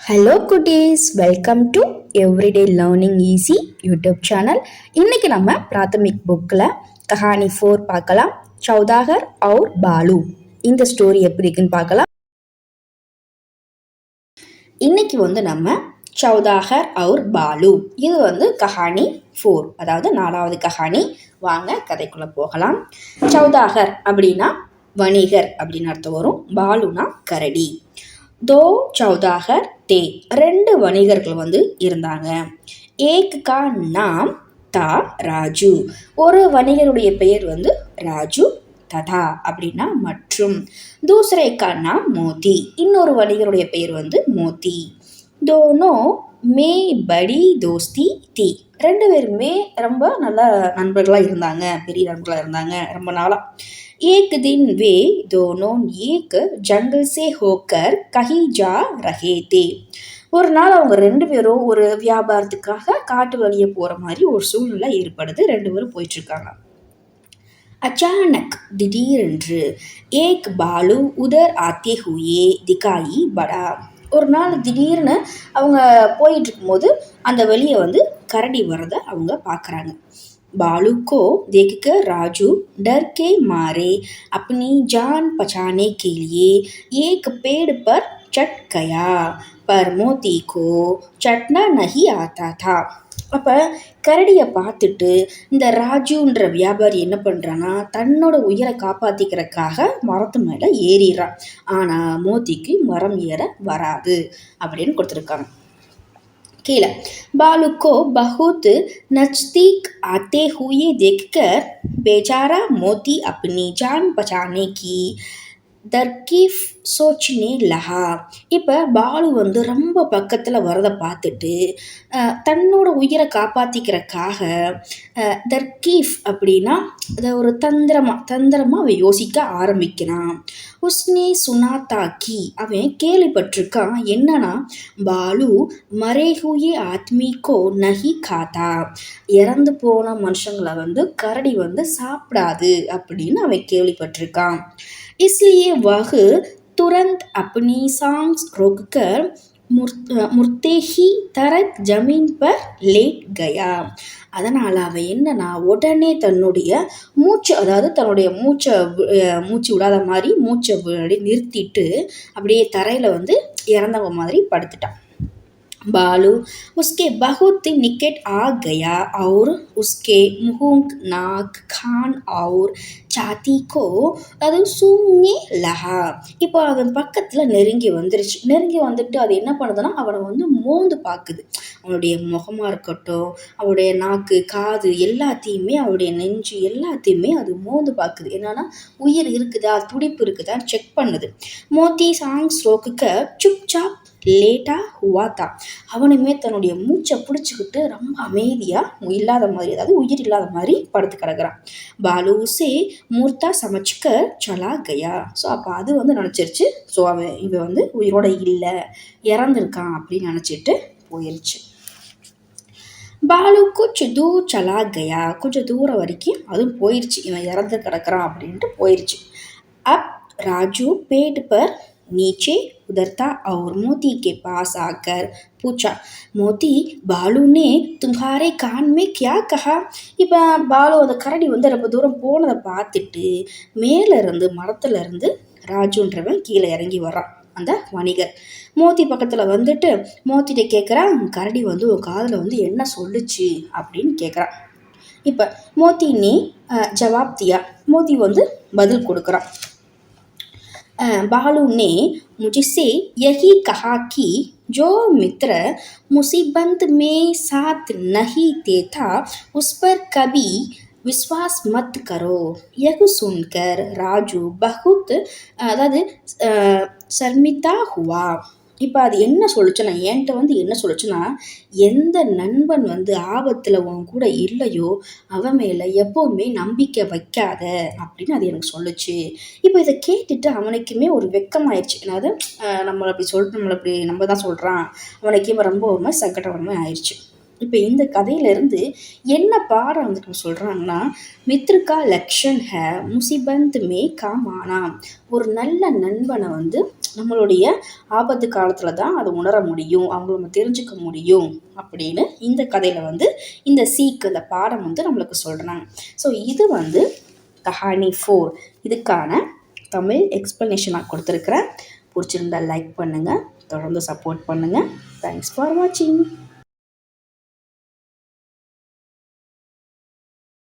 Hello குட்டீஸ், welcome to everyday learning easy YouTube channel. இன்னைக்கு நம்ம பிராத்தமிக் புக்கில் கஹானி 4 பார்க்கலாம். சௌதாகர் और பாலு. இந்த ஸ்டோரி எப்படி இருக்குன்னு பார்க்கலாம். இன்னைக்கு நம்ம சௌதாகர் और பாலு, இது கஹானி 4, அதாவது 4வது கஹானி. வாங்க கதைக்குள்ள போகலாம். சௌதாகர் அப்படின்னா வணிகர் அப்படின்னு அர்த்தம் வரும். பாலுனா கரடி. दो चौदागर थे, 2 வணிகர்கள் இருந்தாங்க. ஏக் கா நாம் தா ராஜு, ஒரு வணிகருடைய பெயர் ராஜு. ததா அப்படின்னா மற்றும். தூசரே கா நாம் மோதி, இன்னொரு வணிகருடைய பெயர் மோதி. தோனோ மே படி தோஸ்தி தி, 2 பேருமே ரொம்ப நல்ல நண்பர்களாக இருந்தாங்க, பெரிய நண்பர்களாக இருந்தாங்க ரொம்ப நாளாக. एक दिन वे दोनों एक जंगल से होकर कहीं जा रहे थे. ஒரு நாள் அவங்க 2 பேரும் ஒரு வியாபாரத்துக்காக காட்டு வழியே போற மாதிரி ஒரு சூழ்நிலை ஏற்படுது. 2 பேரும் போயிட்டு இருக்காங்க. அச்சானக் திடீரென்று ஏக் பாலு உதர் ஆத்தே ஹுயே திகாயி படா, ஒரு நாள் திடீர்னு அவங்க போயிட்டு இருக்கும்போது அந்த வெளியே கரடி வரதை அவங்க பார்க்குறாங்க. बालू को देखकर राजू डर के मारे अपनी जान बचाने के लिए एक पेड़ पर चढ़ गया, पर मोती को चढ़ना नहीं आता था. அப்போ கரடியை பார்த்துட்டு இந்த ராஜுன்ற வியாபாரி என்ன பண்ணுறான்னா, தன்னோட உயிரை காப்பாற்றிக்கிறதுக்காக மரத்து மேலே ஏறிடுறான். ஆனால் மோத்திக்கு மரம் ஏற வராது அப்படின்னு கொடுத்துருக்காங்க. कीला बालू को बहुत नजदीक आते हुए देखकर बेचारा मोती अपनी जान बचाने की தர்கீஃப் சோச்சினே லஹா. இப்போ பாலு ரொம்ப பக்கத்தில் வரதை பார்த்துட்டு தன்னோட உயிரை காப்பாற்றிக்கிறக்காக தர்கீஃப் அப்படின்னா அதை ஒரு தந்திரமாக அவன் யோசிக்க ஆரம்பிக்கிறான். உஸ்னே சுனாத்தாக்கி, அவன் கேள்விப்பட்டிருக்கான் என்னன்னா, பாலு மரேஹுயே ஆத்மிக்கோ நஹி காத்தா, இறந்து போன மனுஷங்களை கரடி சாப்பிடாது அப்படின்னு அவன் கேள்விப்பட்டிருக்கான். इसलिए वह तुरंत अपनी सांस रोककर मुर्ते ही तरक जमीन पर लेट गया. அதனால் அவன் என்னன்னா, உடனே தன்னுடைய மூச்சு, அதாவது தன்னுடைய மூச்சு விடாத மாதிரி மூச்சை நிறுத்திட்டு அப்படியே தரையில் இறந்தவங்க மாதிரி படுத்துட்டான். बालू उसके बहुत निकट आ गया और उसके मुंह, नाक, कान और छाती को அது சூங்கே லஹா. இப்போ அவன் பக்கத்தில் நெருங்கி வந்துட்டு அது என்ன பண்ணுதுன்னா, அவனை மோந்து பார்க்குது. அவனுடைய முகமாக இருக்கட்டும், அவனுடைய நாக்கு, காது எல்லாத்தையுமே, அவனுடைய நெஞ்சு எல்லாத்தையுமே அது மோந்து பார்க்குது. என்னன்னா, உயிர் இருக்குதா, துடிப்பு இருக்குதான்னு செக் பண்ணுது. மோத்தி சாங்ஸ் ரோக்குக்க சுப்சாப் லேட்டா ஹுவாத்தா, அவனுமே தன்னுடைய மூச்சை பிடிச்சிக்கிட்டு ரொம்ப அமைதியாக இல்லாத மாதிரி, அதாவது உயிர் இல்லாத மாதிரி படுத்து கிடக்குறான். பாலுசே மூர்த்தா சமைச்சுக்க சலா கயா. ஸோ அப்போ அது நினச்சிருச்சு, ஸோ இவன் உயிரோட இல்லை, இறந்துருக்கான் அப்படின்னு நினச்சிட்டு போயிடுச்சு. பாலு கொஞ்சம் தூர் சலா கயா, கொஞ்சம் தூரம் வரைக்கும் அதுவும் போயிடுச்சு, இவன் இறந்து கிடக்குறான் அப்படின்ட்டு போயிடுச்சு. அப் ராஜு पेट पर नीचे उतरता और मोती के पास आकर पूछा, मोती बालू ने तुम्हारे कान में क्या कहा. இப்போ பாலு அந்த கரடி ரொம்ப தூரம் போனதை பார்த்துட்டு மேலேருந்து மரத்துலேருந்து ராஜுன்றவன் கீழே இறங்கி வர்றான், அந்த வணிகர். மோத்தி பக்கத்தில் வந்துட்டு மோத்திட்ட கேட்குறான், கரடி உன் காதில் என்ன சொல்லுச்சு அப்படின்னு கேட்குறான். இப்போ மோத்தி நீ ஜவாப் தியா, மோத்தி பதில் கொடுக்குறான். बालू ने मुझसे यही कहा कि जो मित्र मुसीबत में साथ नहीं देता उस पर कभी विश्वास मत करो. यह सुनकर राजू बहुत अதாவது शर्मिता हुआ. இப்போ அது என்ன சொல்லுச்சுன்னா, என்கிட்ட என்ன சொல்லுச்சுன்னா, எந்த நண்பன் ஆபத்தில் உன் கூட இல்லையோ அவன் மேலே எப்போவுமே நம்பிக்கை வைக்காத அப்படின்னு அது எனக்கு சொல்லுச்சு. இப்போ இதை கேட்டுட்டு அவனுக்குமே ஒரு வெக்கமாயிடுச்சு. அதாவது நம்ம தான் சொல்கிறான், அவனுக்கே ரொம்ப ஒரு மாதிரி சங்கடமே ஆயிடுச்சு. இப்போ இந்த கதையிலேருந்து என்ன பாடம் சொல்கிறாங்கன்னா, மித்ருக்கா லக்ஷன் ஹ முசிபந்த் மே காமானா, ஒரு நல்ல நண்பனை நம்மளுடைய ஆபத்து காலத்தில் தான் அதை உணர முடியும், அவங்கள நம்ம தெரிஞ்சுக்க முடியும் அப்படின்னு இந்த கதையில் வந்து இந்த சீக்கு இந்த பாடம் வந்து நம்மளுக்கு சொல்கிறாங்க. ஸோ இது வந்து கஹானி 4 இதுக்கான தமிழ் எக்ஸ்ப்ளனேஷன் நான் கொடுத்துருக்குறேன். பிடிச்சிருந்தால் லைக் பண்ணுங்கள், தொடர்ந்து சப்போர்ட் பண்ணுங்கள். தேங்க்ஸ் ஃபார் வாட்சிங்.